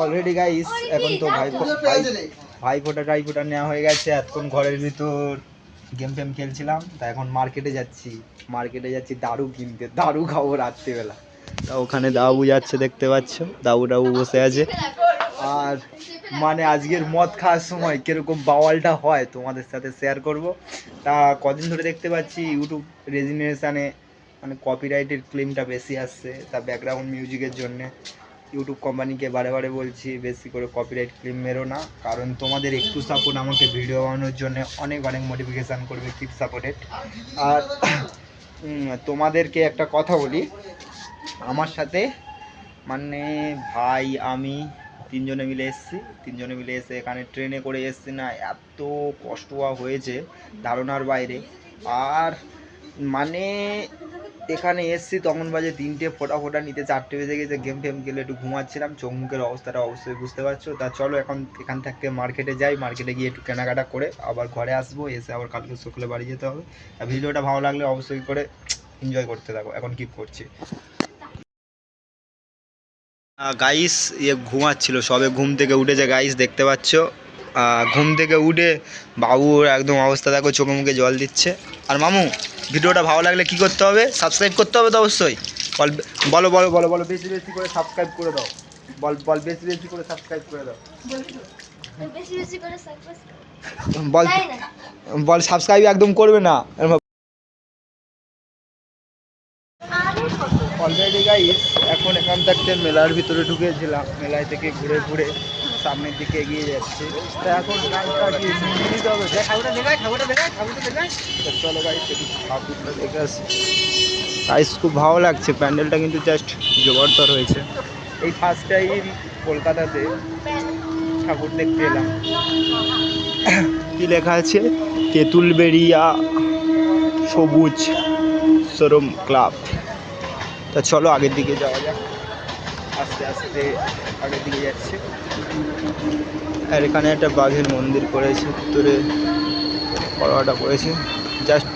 Already guys এখন তো ভাইফোঁটা টাইফোঁটা নেওয়া হয়ে গেছে। এতক্ষণ ঘরের ভিতর গেম ফেম খেলছিলাম, তা এখন মার্কেটে যাচ্ছি দারু কিনতে, দারু খাবো রাত্রিবেলা। তা ওখানে দাবু যাচ্ছে, দেখতে পাচ্ছ দাবু বসে আছে। আর মানে আজকের মদ খাওয়ার সময় কিরকম বাওয়ালটা হয় তোমাদের সাথে শেয়ার করব। তা কদিন ধরে দেখতে পাচ্ছি ইউটিউব রেজিগনেশানে মানে কপিরাইটের ক্লেমটা বেশি আসছে, তা ব্যাকগ্রাউন্ড মিউজিকের জন্যে ইউটিউব কোম্পানিকে বারে বারে বলছি বেশি করে কপিরাইট ক্লেম মেরো না, কারণ তোমাদের একটু সাপোর্ট আমাকে ভিডিও বানানোর জন্য অনেক অনেক মোটিফিকেশান করবে। Keep supported. আর তোমাদেরকে একটা কথা বলি, আমার সাথে মানে ভাই আমি তিনজনে মিলে এসে এখানে ট্রেনে করে এসছি না, এত কষ্ট হয়েছে ধারণার বাইরে। আর মানে এখানে এসছি তখন বাজে 3টে, ফোটা নিতে 4টে বেজে গেছে। গেম ফেম খেলে একটু ঘুমাচ্ছিলাম, চোখ মুখের অবস্থাটা অবশ্যই বুঝতে পারছো। তা চলো এখান থেকে মার্কেটে যাই, মার্কেটে গিয়ে একটু কেনাকাটা করে আবার ঘরে আসবো, এসে আবার কালকে সকালে বাড়ি যেতে হবে। আর ভিডিওটা ভালো লাগলে অবশ্যই করে এনজয় করতে থাকো। এখন কিপ করছি গাইস, ঘুমাচ্ছিল, সবে ঘুম থেকে উঠেছে গাইস, দেখতে পাচ্ছ। ঘুম থেকে উঠে বাবুর একদম অবস্থা দেখো, চোখে মুখে জল দিচ্ছে। আর মামু, ভিডিওটা ভালো লাগলে কি করতে হবে? সাবস্ক্রাইব করতে হবে তো অবশ্যই। বলো বলো বলো বলো বেশি বেশি করে সাবস্ক্রাইব করে দাও। বল বেশি বেশি করে সাবস্ক্রাইব করে দাও। বল সাবস্ক্রাইব একদম করবে না। অলরেডি গাইস এখন এখান থেকে মেলার ভিতরে ঢুকেছিলাম, মেলায় থেকে ঘুরে ঘুরে সামনের দিকে এগিয়ে যাচ্ছি। তা এখন চলো গাইস একটু ঠাকুরটা দেখে আসি। গাইস খুব ভালো লাগছে, প্যান্ডেলটা কিন্তু জাস্ট জবরদস্ত হয়েছে। এই ফার্স্ট টাইম কলকাতাতে ঠাকুর দেখতে এলাম। কি লেখা আছে? তেঁতুলবেড়িয়া সবুজ শোরুম ক্লাব। তা চলো আগের দিকে যাওয়া যাক, আস্তে আস্তে আগের দিকে যাচ্ছে। আর এখানে একটা বাঘের মন্দির করেছে, ভিতরে পড়াটা করেছে, জাস্ট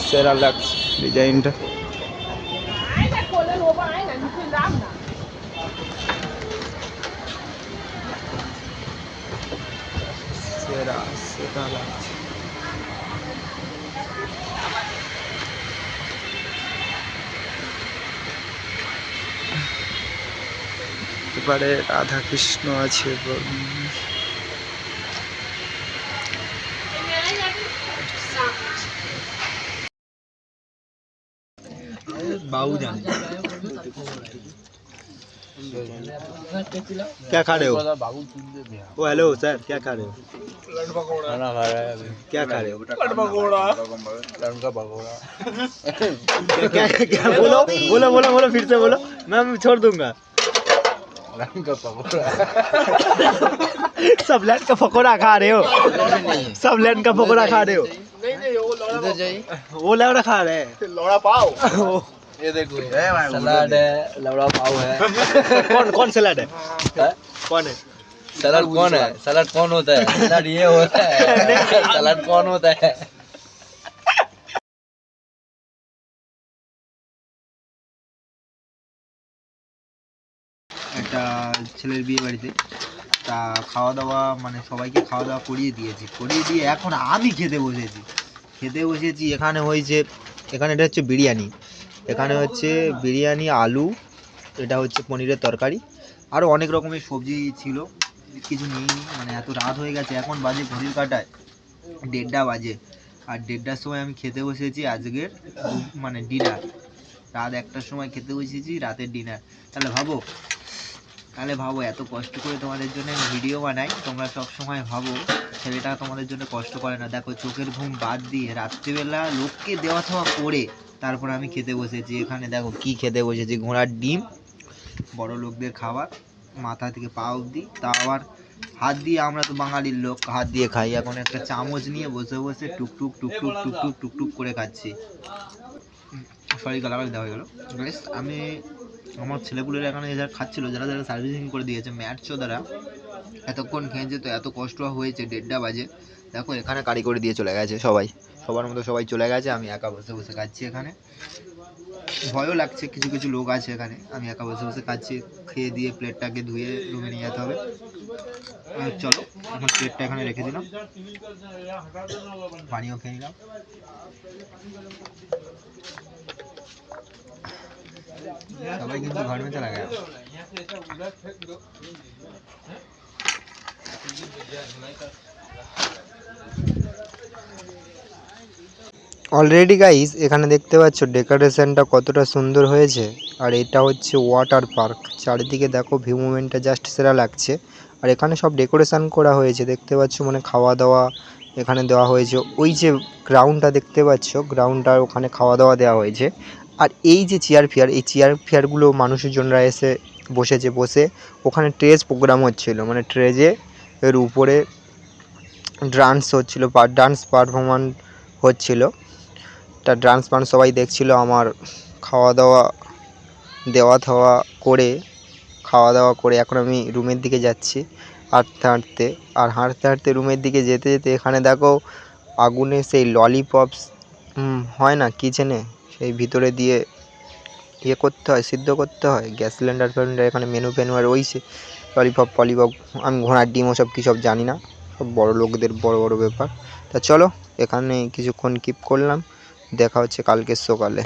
সেরা লাগছে ডিজাইনটা। সেরা লাগছে। এবারে রাধা কৃষ্ণ আছে, बाबू जान क्या खा रहे हो? ओ हेलो सर, क्या खा रहे हो? खाना खा रहा है अभी। क्या खा रहे हो? क्या क्या बोलो बोलो बोलो बोलो फिर से बोलो, मैं छोड़ दूंगा। सब लैंड का पकौड़ा खा रहे हो? सब लैंड का पकौड़ा खा रहे हो? वो लौड़ा खा रहे हैं। लौड़ा पाव ये देखो, सलाद है, लौड़ा पाव है। कौन सलाद है? कौन है सलाद? कौन है सलाद? कौन होता है सलाद? ये होता है सलाद। कौन होता है? একটা ছেলের বিয়ে বাড়িতে, তা খাওয়া দাওয়া মানে সবাইকে খাওয়া দাওয়া করিয়ে দিয়ে এখন আমি খেতে বসেছি। এখানে হয়েছে, এখানে এটা হচ্ছে বিরিয়ানি, এখানে হচ্ছে বিরিয়ানি, আলু, এটা হচ্ছে পনিরের তরকারি, আরও অনেক রকমের সবজি ছিল। কিছু নিইনি, মানে এত রাত হয়ে গেছে, এখন বাজে ঘড়ির কাঁটায় 1:30 বাজে। আর 1:30টার সময় আমি খেতে বসেছি আজকের মানে ডিনার। রাত 1টার সময় খেতে বসেছি রাতের ডিনার। তাহলে ভাবো এত কষ্ট করে তোমাদের জন্য ভিডিও বানাই, তোমরা সব সময় ভাবো ছেলেটা তোমাদের জন্য কষ্ট করে না। দেখো চোখের ঘুম বাদ দিয়ে রাত্রিবেলা লোককে দেওয়া থাওয়া করে তারপর আমি খেতে বসেছি। এখানে দেখো কি খেতে বসেছি, ঘোড়ার ডিম, বড় লোকদের খাবার, মাথা থেকে পা অবধি, তা আবার হাত দিয়ে। আমরা তো বাঙালির লোক, হাত দিয়ে খাই। এখন একটা চামচ নিয়ে বসে বসে টুকটুক টুকটুক টুকটুক টুকটুক করে খাচ্ছি। সরি গালাগালি দেওয়া হয়ে গেল। আমি আমার ছেলেপুলেরা এখানে যারা খাচ্ছিল, যারা যারা সার্ভিসিং করে দিয়েছে ম্যাটচো দ্বারা, এতক্ষণ খেয়েছে, তো এত কষ্ট হয়েছে 1:30 বাজে। দেখো এখানে কারি করে দিয়ে চলে গেছে সবার মতো সবাই চলে গেছে, আমি একা বসে বসে খাচ্ছি এখানে। ভয়ও লাগছে, কিছু কিছু লোক আছে এখানে, আমি একা বসে বসে খাচ্ছি। খেয়ে দিয়ে প্লেটটাকে ধুয়ে রুমে নিয়ে যেতে হবে। চলো এখন প্লেটটা এখানে রেখে দিলাম, পানিও খেয়ে নিলাম। সবাই কিন্তু ঘর में चला गया। অলরেডি গাইস এখানে দেখতে পাচ্ছ ডেকোরেশনটা কতটা সুন্দর হয়েছে। আর এটা হচ্ছে ওয়াটার পার্ক, চারিদিকে দেখো ভিউ মুভমেন্টটা জাস্ট সেরা লাগছে। আর এখানে সব ডেকোরেশন করা হয়েছে দেখতে পাচ্ছ, মানে খাওয়া দাওয়া এখানে দেওয়া হয়েছে। ওই যে গ্রাউন্ডটা দেখতে পাচ্ছ, গ্রাউন্ডটার ওখানে খাওয়া দাওয়া দেওয়া হয়েছে। আর এই যে চেয়ার ফেয়ার, এই চেয়ার ফেয়ারগুলো মানুষের জনরা এসে বসেছে, বসে ওখানে স্টেজ প্রোগ্রাম হচ্ছিল, মানে স্টেজে এর উপরে ডান্স হচ্ছিল, ডান্স পারফরম্যান্স হচ্ছিল। তা ডান্স ফান্স সবাই দেখছিল। আমার খাওয়া দাওয়া দেওয়া থাওয়া করে, খাওয়া দাওয়া করে এখন আমি রুমের দিকে যাচ্ছি হাঁটতে হাঁটতে। আর হাঁটতে হাঁটতে রুমের দিকে যেতে যেতে এখানে দেখো আগুনে সেই ললিপপস হয় না কিচেনে, সেই ভিতরে দিয়ে ইয়ে করতে হয়, সিদ্ধ করতে হয়। গ্যাস সিলিন্ডার ফিলিন্ডার এখানে মেনু ফেনু আর রয়েছে। ললিপপ ফলিপপ, আমি ঘোড়ার ডিম ওসব কী সব জানি না, সব বড় লোকদের বড় বড় ব্যাপার। তা চলো এখানে কিছুক্ষণ কিপ করলাম, দেখা হচ্ছে কালকের সকালে।